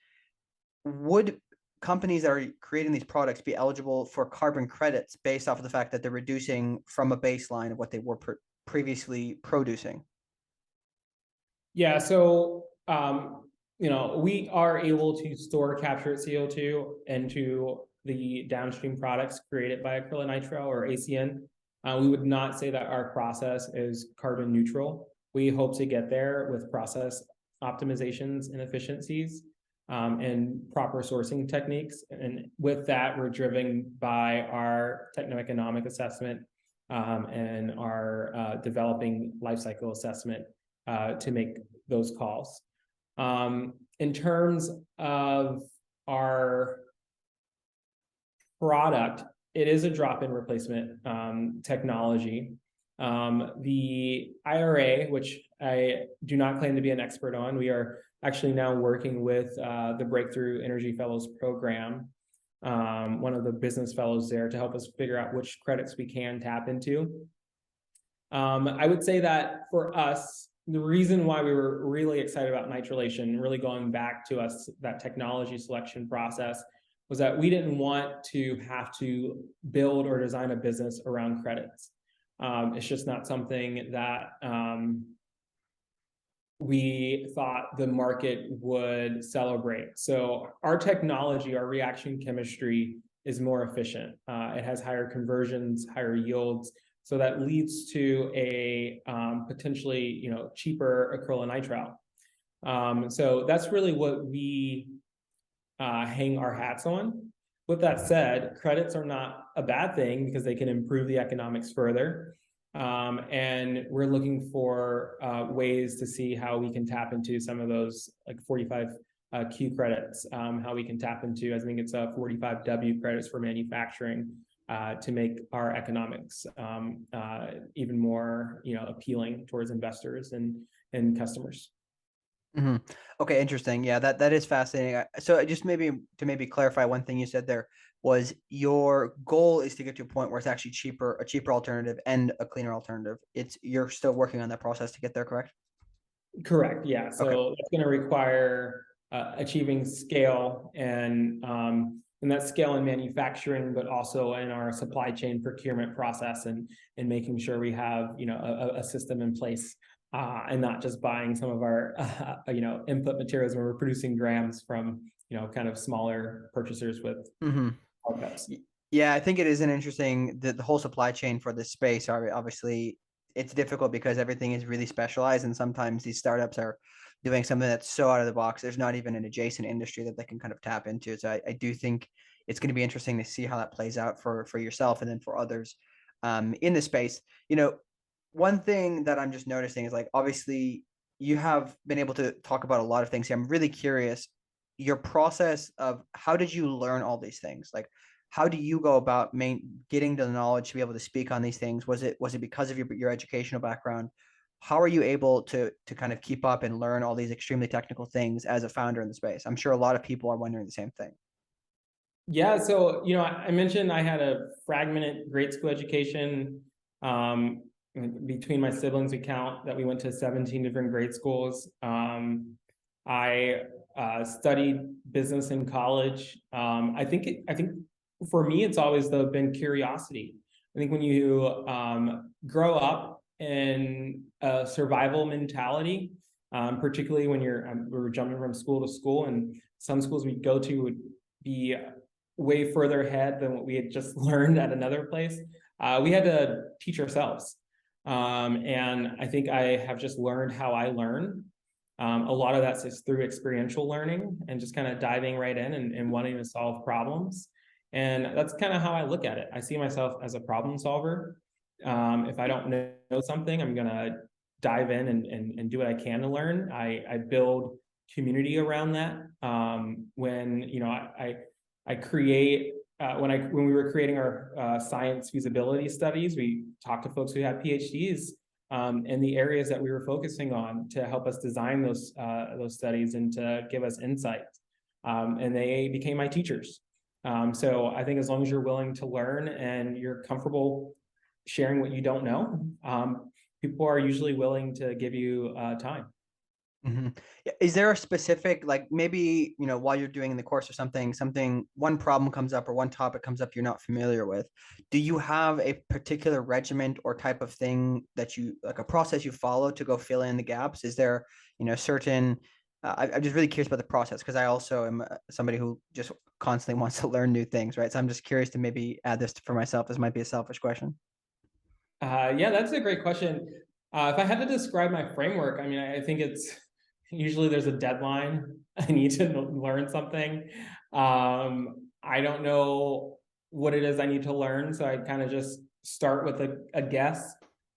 would companies that are creating these products be eligible for carbon credits based off of the fact that they're reducing from a baseline of what they were previously producing? Yeah, so we are able to store captured CO2 into the downstream products created by acrylonitrile or ACN. We would not say that our process is carbon neutral. We hope to get there with process optimizations and efficiencies and proper sourcing techniques. And with that, we're driven by our techno-economic assessment and our developing life cycle assessment to make those calls. In terms of our product, it is a drop-in replacement technology. The IRA, which I do not claim to be an expert on, we are actually now working with the Breakthrough Energy Fellows Program, one of the business fellows there, to help us figure out which credits we can tap into. I would say that for us, the reason why we were really excited about nitrylation, really going back to us, that technology selection process, was that we didn't want to have to build or design a business around credits. It's just not something that we thought the market would celebrate. So our technology, our reaction chemistry, is more efficient. It has higher conversions, higher yields. So that leads to a potentially, cheaper acrylonitrile. So that's really what we hang our hats on. With that said, credits are not a bad thing because they can improve the economics further. And we're looking for ways to see how we can tap into some of those like 45Q credits, how we can tap into, I think it's 45W credits for manufacturing to make our economics even more, appealing towards investors and customers. Mm-hmm. Okay, interesting. Yeah, that is fascinating. So just maybe to clarify one thing you said there was your goal is to get to a point where it's actually a cheaper alternative and a cleaner alternative. You're still working on that process to get there, correct? Correct. Yeah. So okay. It's going to require achieving scale and that scale in manufacturing, but also in our supply chain procurement process and making sure we have, a system in place and not just buying some of our, input materials when we're producing grams from, kind of smaller purchasers with markups. Yeah, I think it is an interesting, the whole supply chain for this space. Obviously, it's difficult because everything is really specialized, and sometimes these startups are doing something that's so out of the box. There's not even an adjacent industry that they can kind of tap into. So I do think it's going to be interesting to see how that plays out for yourself and then for others in the space. One thing that I'm just noticing is, like, obviously you have been able to talk about a lot of things here. I'm really curious your process of how did you learn all these things? Like, how do you go about getting the knowledge to be able to speak on these things? Was it because of your educational background? How are you able to kind of keep up and learn all these extremely technical things as a founder in the space? I'm sure a lot of people are wondering the same thing. Yeah, so I mentioned I had a fragmented grade school education. Between my siblings, we count that we went to 17 different grade schools. I studied business in college. I think for me, it's always been curiosity. I think when you grow up in a survival mentality, particularly when we're jumping from school to school, and some schools we go to would be way further ahead than what we had just learned at another place. We had to teach ourselves. And I think I have just learned how I learn. A lot of that's just through experiential learning and just kind of diving right in and wanting to solve problems. And that's kind of how I look at it. I see myself as a problem solver. If I don't know something, I'm going to dive in and do what I can to learn. I build community around that. When I create when we were creating our science feasibility studies, we talked to folks who had PhDs in the areas that we were focusing on to help us design those studies and to give us insights. And they became my teachers. So I think as long as you're willing to learn and you're comfortable sharing what you don't know, people are usually willing to give you time. Mm-hmm. Is there a specific, like, maybe, while you're doing the course or something, one problem comes up or one topic comes up you're not familiar with? Do you have a particular regiment or type of thing that like a process you follow to go fill in the gaps? Is there, certain, I'm just really curious about the process because I also am somebody who just constantly wants to learn new things, right? So I'm just curious to maybe add this for myself. This might be a selfish question. Yeah, that's a great question. If I had to describe my framework, I mean, I think it's usually there's a deadline. I need to learn something. I don't know what it is I need to learn, so I kind of just start with a guess.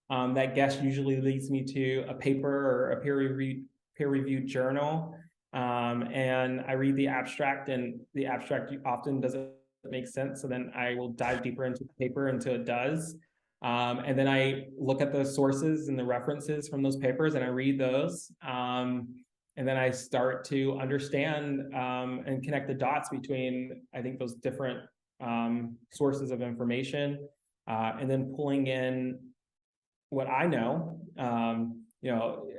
That guess usually leads me to a paper or a peer-reviewed journal. And I read the abstract, and the abstract often doesn't make sense. So then I will dive deeper into the paper until it does. And then I look at the sources and the references from those papers, and I read those. And then I start to understand and connect the dots between, I think, those different sources of information, and then pulling in what I know,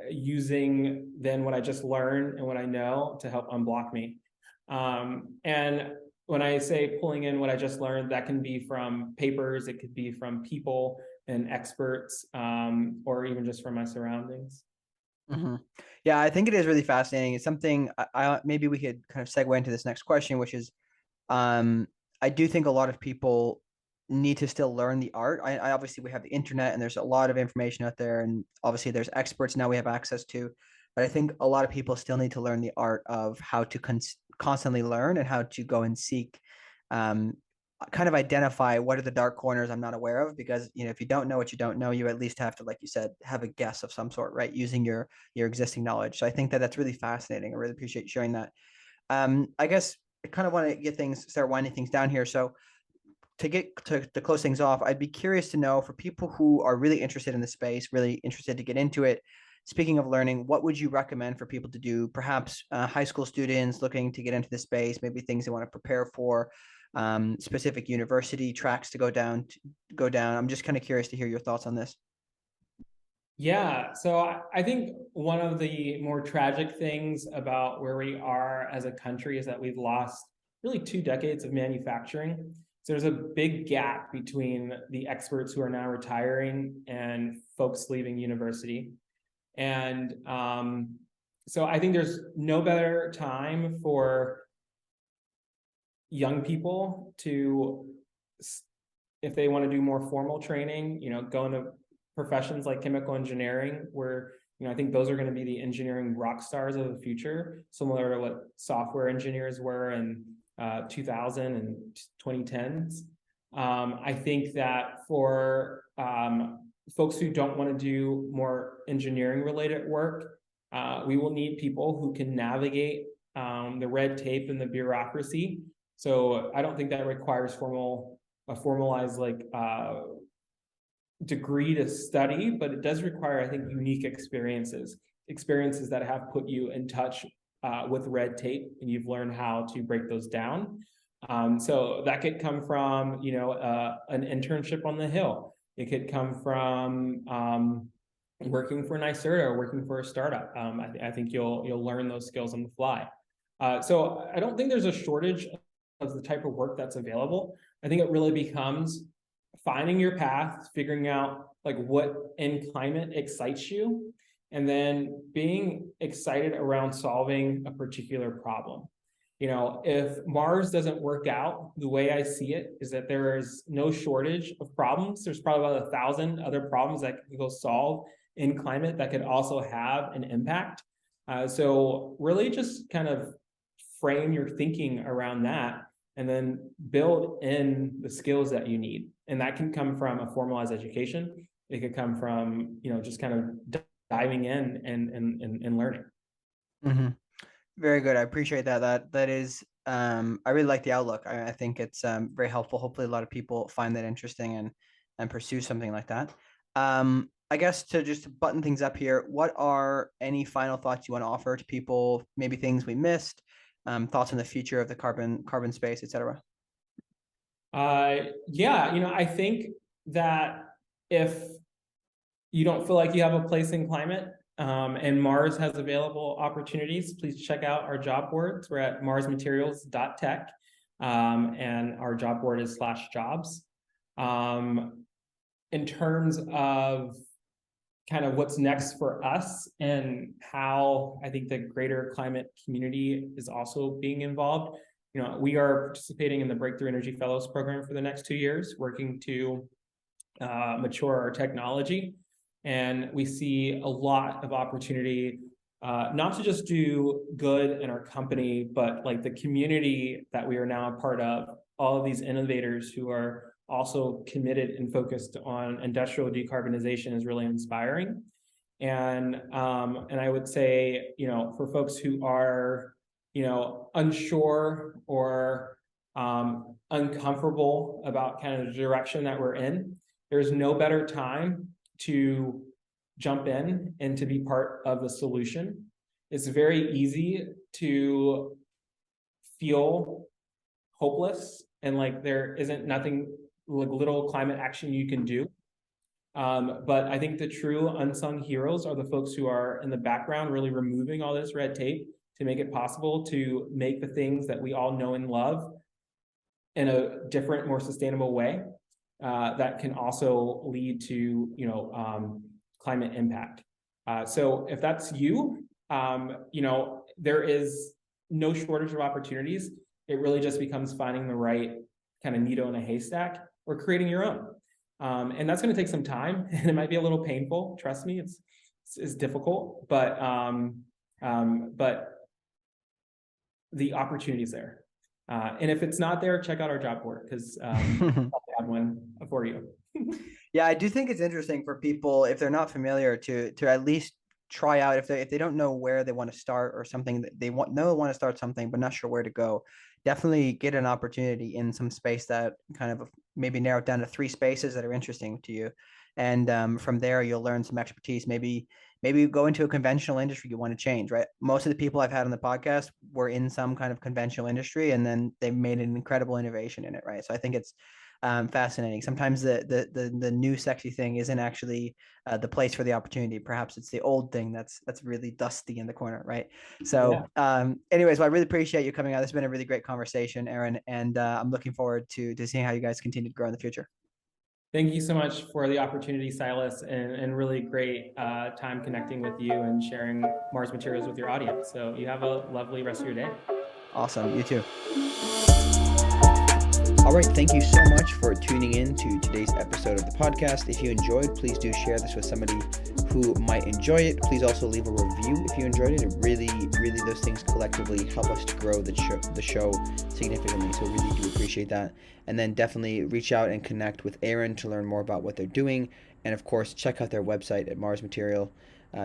using then what I just learned and what I know to help unblock me. And when I say pulling in what I just learned, that can be from papers, it could be from people and experts, or even just from my surroundings. Mm-hmm. Yeah, I think it is really fascinating. It's something I maybe we could kind of segue into this next question, which is, I do think a lot of people need to still learn the art. I obviously we have the internet and there's a lot of information out there, and obviously there's experts now we have access to, but I think a lot of people still need to learn the art of how to constantly learn and how to go and seek, kind of identify what are the dark corners I'm not aware of, because if you don't know what you don't know, you at least have to, like you said, have a guess of some sort, right, using your existing knowledge. So I think that that's really fascinating. I really appreciate you sharing that. I guess I kind of want to start winding things down here. So to close things off, I'd be curious to know, for people who are really interested in the space, really interested to get into it, speaking of learning, what would you recommend for people to do? Perhaps high school students looking to get into the space, maybe things they want to prepare for, specific university tracks to go down. I'm just kind of curious to hear your thoughts on this. Yeah, so I think one of the more tragic things about where we are as a country is that we've lost really 2 decades of manufacturing. So there's a big gap between the experts who are now retiring and folks leaving university. And so I think there's no better time for young people to, if they want to do more formal training, go into professions like chemical engineering, where I think those are going to be the engineering rock stars of the future, similar to what software engineers were in 2000 and 2010s. I think that for folks who don't want to do more engineering related work, we will need people who can navigate the red tape and the bureaucracy. So I don't think that requires a formalized degree to study, but it does require, I think, unique experiences that have put you in touch with red tape, and you've learned how to break those down. So that could come from, an internship on the Hill. It could come from working for NYSERDA or working for a startup. I think you'll learn those skills on the fly. So I don't think there's a shortage of the type of work that's available. I think it really becomes finding your path, figuring out what in climate excites you, and then being excited around solving a particular problem. If Mars doesn't work out, the way I see it is that there is no shortage of problems. There's probably about 1,000 other problems that can go solve in climate that could also have an impact. So really just kind of frame your thinking around that, and then build in the skills that you need. And that can come from a formalized education. It could come from, just kind of diving in and learning. Mm-hmm. Very good. I appreciate that. That is, I really like the outlook. I think it's very helpful. Hopefully a lot of people find that interesting and pursue something like that. I guess to just button things up here, what are any final thoughts you want to offer to people? Maybe things we missed, thoughts on the future of the carbon space, et cetera. Yeah, I think that if you don't feel like you have a place in climate, and Mars has available opportunities, please check out our job boards. We're at marsmaterials.tech, and our job board is /jobs. In terms of kind of what's next for us and how I think the greater climate community is also being involved, we are participating in the Breakthrough Energy Fellows program for the next 2 years, working to mature our technology. And we see a lot of opportunity, not to just do good in our company, but like the community that we are now a part of, all of these innovators who are also committed and focused on industrial decarbonization is really inspiring. And I would say, for folks who are, unsure or uncomfortable about kind of the direction that we're in, there's no better time to jump in and to be part of the solution. It's very easy to feel hopeless and like there isn't nothing, like little climate action you can do. But I think the true unsung heroes are the folks who are in the background, really removing all this red tape to make it possible to make the things that we all know and love in a different, more sustainable way that can also lead to, climate impact. So if that's you, there is no shortage of opportunities. It really just becomes finding the right kind of needle in a haystack or creating your own. And that's going to take some time, and it might be a little painful. Trust me, it's difficult, but the opportunity is there. And if it's not there, check out our job board because I'll have one for you. Yeah, I do think it's interesting for people, if they're not familiar, to at least try out if they don't know where they want to start or something that they want to start something but not sure where to go. Definitely get an opportunity in some space that kind of maybe narrow it down to 3 spaces that are interesting to you, and from there you'll learn some expertise. Maybe you go into a conventional industry you want to change, right? Most of the people I've had on the podcast were in some kind of conventional industry, and then they made an incredible innovation in it, right? So I think it's fascinating. Sometimes the new sexy thing isn't actually the place for the opportunity. Perhaps it's the old thing that's really dusty in the corner, right? So anyways, well, I really appreciate you coming out. This has been a really great conversation, Aaron, and I'm looking forward to seeing how you guys continue to grow in the future. Thank you so much for the opportunity, Silas, and really great time connecting with you and sharing Mars Materials with your audience. So you have a lovely rest of your day. Awesome. You too. All right, thank you so much for tuning in to today's episode of the podcast. If you enjoyed, please do share this with somebody who might enjoy it. Please also leave a review if you enjoyed it. It really, those things collectively help us to grow the show significantly. So really do appreciate that. And then definitely reach out and connect with Aaron to learn more about what they're doing. And of course, check out their website at Mars Material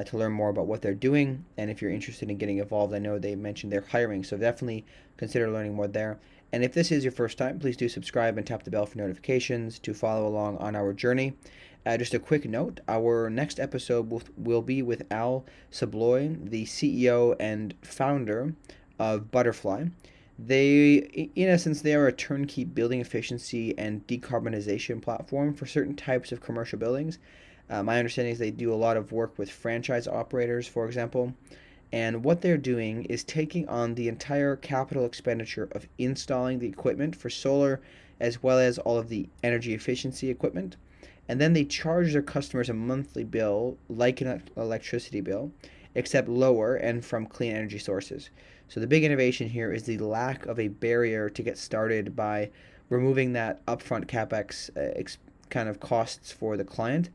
to learn more about what they're doing. And if you're interested in getting involved, I know they mentioned they're hiring, so definitely consider learning more there. And if this is your first time, please do subscribe and tap the bell for notifications to follow along on our journey. Just a quick note, our next episode will be with Al Sabloy, the CEO and founder of Butterfly. They, in essence, they are a turnkey building efficiency and decarbonization platform for certain types of commercial buildings. My understanding is they do a lot of work with franchise operators, for example. And what they're doing is taking on the entire capital expenditure of installing the equipment for solar as well as all of the energy efficiency equipment. And then they charge their customers a monthly bill like an electricity bill, except lower and from clean energy sources. So the big innovation here is the lack of a barrier to get started by removing that upfront CapEx kind of costs for the client.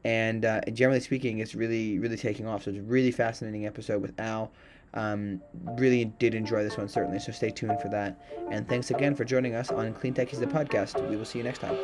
And generally speaking, it's really taking off. So it's a really fascinating episode with Al. Really did enjoy this one, certainly. So stay tuned for that. And thanks again for joining us on CleanTechies the podcast. We will see you next time.